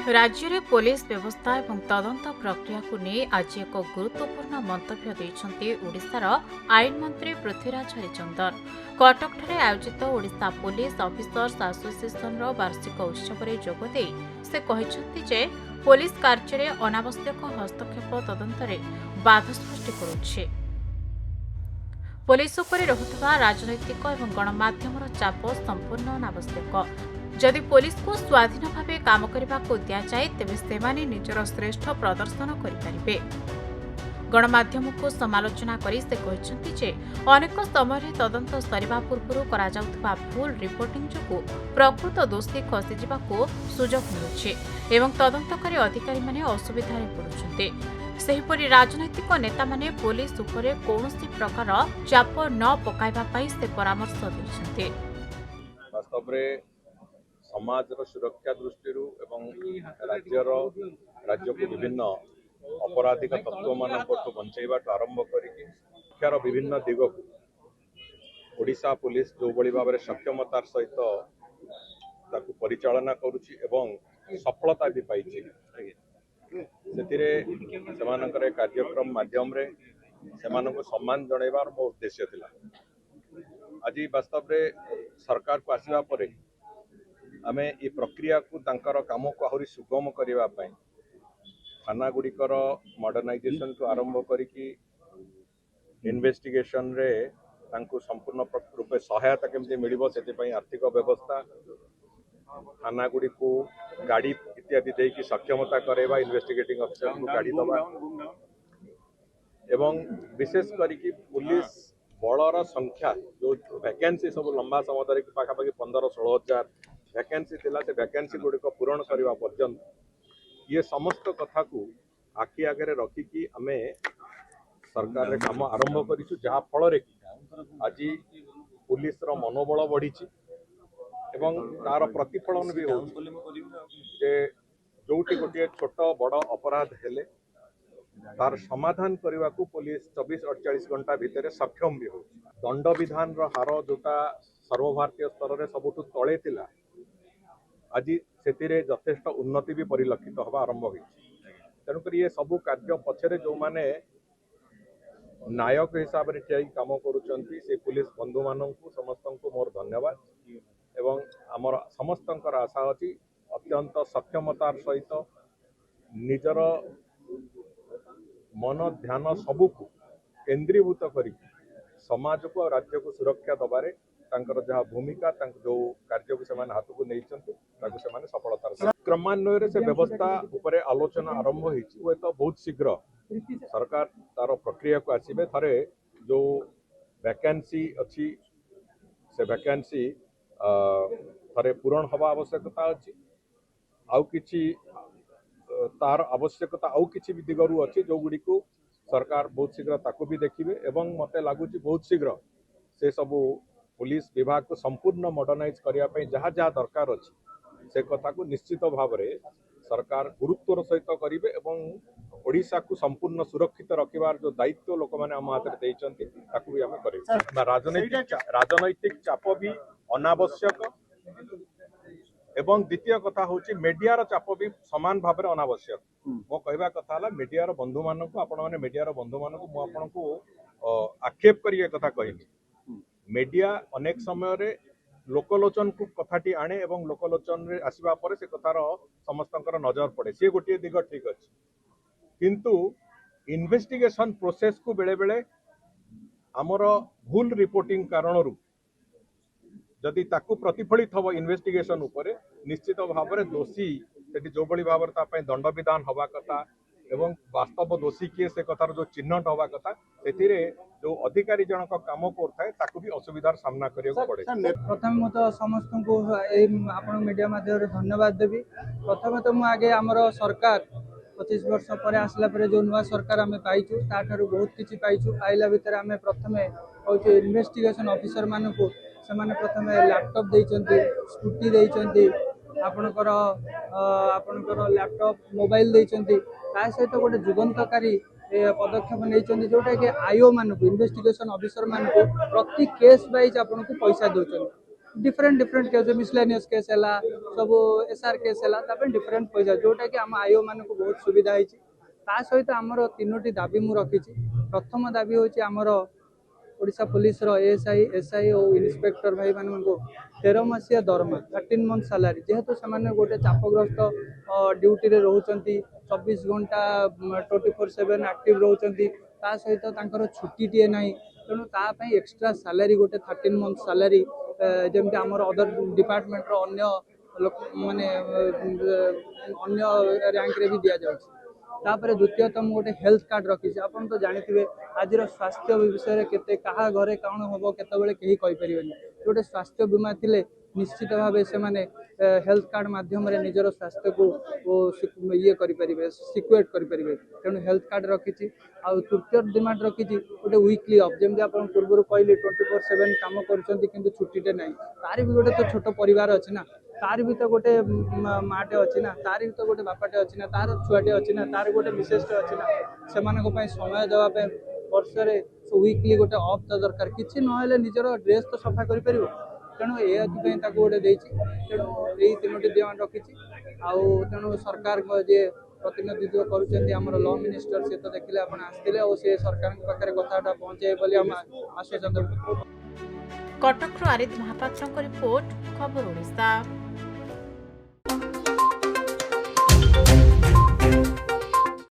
राज्य में पुलिस व्यवस्था और तदंत प्रक्रिया को नहीं आज एक गुरुत्वपूर्ण मंतव्य देइछन्ति ओडिशार आईन मंत्री पृथ्वीराज हरिचंदन। कटक आयोजित ओडिशा पुलिस ऑफिसर्स एसोसिएशन वार्षिक उत्सव में जोगदे से कहते जे पुलिस कार्य में अनावश्यक हस्तक्षेप तदंत बाधा सृष्टि करुछि। पुलिस उपरे रहुଥିବା राजनैतिक और गणमाध्यम चाप संपूर्ण अनावश्यक। जदि पुलिस को स्वाधीन भाव काम करने को दि जाए तेज से निजर श्रेष्ठ प्रदर्शन करें। गणमाध्यम को समालोचना कर से कहते जे अनेक समय तदंत सरवा पूर्व करा भूल रिपोर्टिंग जो प्रकृत दोषी खसीजा सुजोग मिलुछि तदंतकारी अधिकारी माने असुविधा पड़ुछन्ते। सेहिपरि राजनैतिक नेता माने पुलिस उपरे कौनसी प्रकार चाप न पकाइबा पई से परामर्श दैछन्ते। वास्तव में समाज सुरक्षा दृष्टि राज्य को विभिन्न अपराधिक तत्व मान बंचेवा आरंभ कर विभिन्न दिग को ओडिशा पुलिस जो बड़ी भाव में सक्षमतार सहित परिचालना करुछि एवं सफलता भी पाई से कार्यक्रम माध्यम रे सेमानक सम्मान जणाइबार मो उद्देश्य थिला। आज वास्तव में सरकार को आसवा परे आमे ये प्रक्रिया को तांकर काम को आहुरी सुगम करिवा पई थाना गुड़िकर मॉडर्नाइजेशन को आरंभ करिकी इन्वेस्टिगेशन रे तांको संपूर्ण रूपे सहायता केमती मिलिबो सेति पई आर्थिक व्यवस्था थाना गुड़ी को गाड़ी इत्यादि देकी सक्षमता करेवा इन्वेस्टिगेटिंग ऑफिसर को गाड़ी दबा एवं विशेष करिकी पुलिस बलर संख्या जो वैकेंसी सब लंबा समय धरिकी पाखापाखि 15-16 हजार वैकेंसी थिला से वैकेंसी गुड़ी को पूरण करने पर्यंत ये समस्त कथा को आखि आगे रखिकी आमे सरकार रे काम आरंभ करिछु जहा फल रे आज पुलिस रो मनोबल बढ़ी एवं तार प्रतिफलन भी हो जोटी गोटे छोट बड़ अपराध हेले तार समाधान करने को पुलिस 24-48 घंटा भितर सक्षम भी हो। दंड विधान हार जोटा सर्वभारतीय स्तर में सबुठ तले थिला आज से यथेष्ट उन्नति भी परिलक्षित हवा आरंभ हो। तेणुक ये सबू कार्य पछरे जो माने नायक हिसाब से ठिया काम करुचंती से पुलिस बंधु मानू समस्त को मोर धन्यवाद एवं आमर समस्त आशा अच्छी अत्यंत सक्षमतार सहित निजर मन ध्यान सबू को केन्द्रीभूत कर समाज को राज्य को सुरक्षा दबारे तांकर जहाँ भूमिका जो कार्य को सेमाने हाथ को नहीं सफलतार क्रमान्वय से व्यवस्था उपरे आलोचना आरंभ हो तो बहुत शीघ्र सरकार तार प्रक्रिया को आसबे थरे जो वैकेंसी अच्छी से वैकेंसी थरे पूरण हवा आवश्यकता अच्छी आउ किछि तार आवश्यकता आउ किछि भी दिगरु अच्छी जो गुड़ी को सरकार बहुत शीघ्र ताकू भी देखिए एवं मते लागुची बहुत शीघ्र से सबू पुलिस विभाग को संपूर्ण मॉडर्नाइज करने जहाँ जहाँ दरकार अच्छी से कथा को निश्चित भाव में सरकार गुरुत्वर सहित करेंगे एवं ओडिशा को संपूर्ण सुरक्षित रखिबार जो दायित्व लोक मैंने आम हाथ भी आम कर राजनैतिक चाप भी अनावश्यक एवं द्वितीय कथा हूँ मीडिया चाप भी सामान भाव में अनावश्यक। मो कहवा कथा है मीडिया बंधु मानक आपण मैंने मीडिया बंधु मानक मुझे को आक्षेप कर कथा कहली मीडिया अनेक समय रे लोकलोचन को कथाटी आने एवं लोकलोचन रे आसवा पर से कथार समस्त नजर पड़े सी गोटे दिग ठीक अच्छे किंतु इन्वेस्टिगेशन प्रोसेस को बेले बेले आमर भूल रिपोर्टिंग कारण जदि ताकू प्रतिफलित हम इन्वेस्टिगेशन उपरे निश्चित भाव में दोषी से जो बड़ी भाव में दंड विधान हवा कथा एवं वास्तव दोषी किए से कथार जो चिन्हट हवा कथा से जो अधिकारी जनक काम करता भी असुविधार सामना करने पड़े। प्रथम मु तो समस्त को आपण मीडिया माध्यम धन्यवाद देवी। प्रथम तो मुझे आगे आमर सरकार 25 वर्ष पर आसला जो नुआ सरकार आम पाइचु ताठारु बहुत किछि पाइचु पाइला भितर आम प्रथम कहूँ इन्वेस्टिगेशन ऑफिसर मान को सेमाने प्रथम लैपटॉप देइचंती स्कूटी देइचंती आपणकर लैपटॉप मोबाइल देइचंती ता सहित गोटे जुगंतकारी पदक्षेप नहीं जोटा कि आईओ मान को इन्वेस्टिगेशन ऑफिसर मान को प्रति केस वाइज आपन को पैसा दौरान different different case miscellaneous case है सब एसआर केस है डिफरेंट पैसा जोटा कि आम आईओ मान को बहुत सुविधा होती सहित आमर तीनोटी दाबी मु रखी प्रथम दाबी हूँ आमर ओडिशा पुलिस रो एएसआई एसआई और इन्स्पेक्टर भाई मान को 13 मसीहा दरमा 13 मंथ सालारी जेहेतु से गोटे चापग्रस्त ड्यूटी रे रोचंती 24 घंटा 24/7 एक्टिव रोचंती ता सहित तांकर छुट्टी टीए नाही तेणु तापाई एक्स्ट्रा सालारी गोटे 13 मंथ सालारी जमती आमर अदर डिपार्टमेंट रो अन्य माने अन्य रैंक रे भी दिया जाउछि तापर द्वितीयतम गोटे हेल्थ कार्ड रखी आपन तो जानिथिबे आज स्वास्थ्य विषय में केते कहा घरे कौन हम केतबेले केही कहि परिबेनी गोटे स्वास्थ्य बीमा थिले निश्चित भाव से माने हेल्थ कार्ड माध्यम रे निजर स्वास्थ्य को ये करि परिबे सिक्योर करि परिबे तेणु हेल्थ कार्ड रखी आ तृतीय डिमांड रखी गोटे वीकली ऑफ जमी आप पूर्व कहली 24/7 काम करछंती किंतु छुट्टीटे नाही तार भी गोटे तो छोट परिवार अछि ना तार भी तो गोटे माटे अच्छी ना तार भी तो गोटे बापाटे अच्छी ना तार छुआटे अच्छी ना तार गोटे विशेषटे अच्छी ना से समय देवाई वर्षे वीकली गोटे अफ तो दरकार किसी ना निजर ड्रेस तो सफा कर तेणु ये गोटे तेणु यही तीनोटी डिमांड रखी तेणु सरकार जे प्रतिनिधित्व कर लॉ मिनिस्टर से तो देखिले आप आसते और से सरकार पाखे कथा पहुँचे बोली आश्वासन। कटक आरित महापात्र रिपोर्ट खबर ओडिशा।